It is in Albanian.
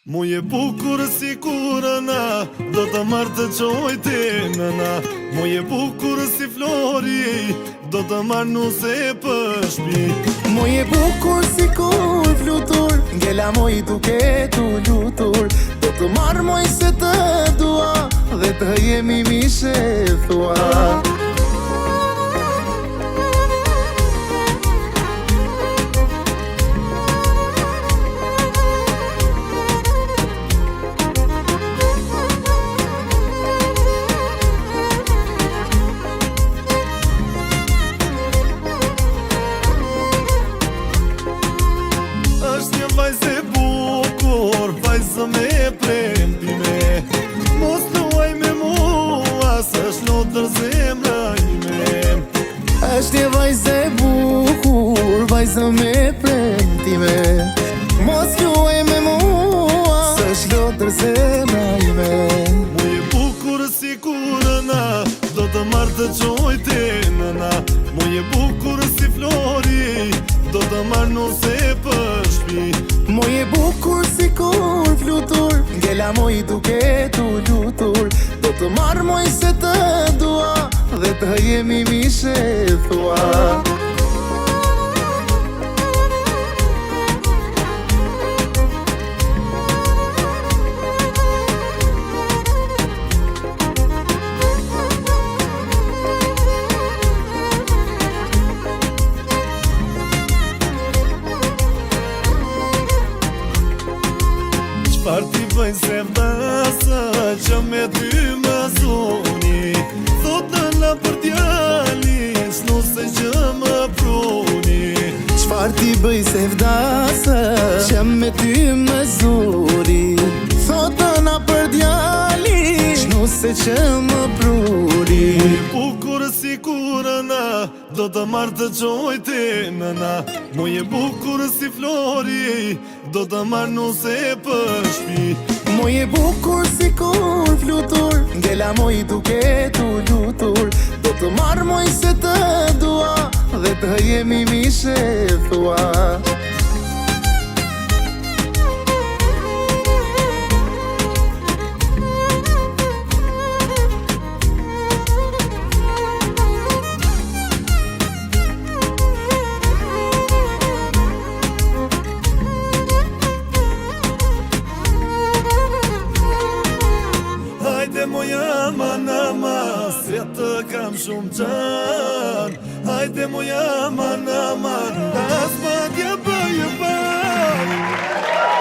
Muje bukur si kurëna, do të marrë të qoj të nëna. Muje bukur si flori, do të marrë nuse për shpi. Muje bukur si kur flutur, ngella moj duke tu lutur. Do të marrë moj se të dua, dhe të jemi mishe thua. Vajzë e bukur, vajzë me premtime. Mos luaj me mua, s'është lotër zemra ime. Është një vajzë e bukur, vajzë me premtime. Mos luaj me mua, s'është lotër zemra ime. Muje bukur si kurëna, do të marrë të qoj të nëna. Muje bukur si flori, do të marrë nuse për shpi. Muje bukur si kur flutur, ngella moj duke tu lutur. Do të marrë moj se të dua, dhe të jemi mishe thua. Qfar ti bëj se vdasë, që me ty më zoni. Thotë në për djali, s'nu se që më pruni. Qfar ti bëj se vdasë, që me ty më zuri. Thotë na për djali, s'nu se që më pruri. Muje bukur si kurëna, do të marrë të qoj të nëna. Muje bukur si flori, do të marrë nuse për shpi. Muje bukur si kur flutur, ngella moj duke tu lutur. Do të marrë moj se të dua, dhe të jemi mishe thua. Hajde moja manama, se të kam shumë qanë. Hajde moja manama, as ma djel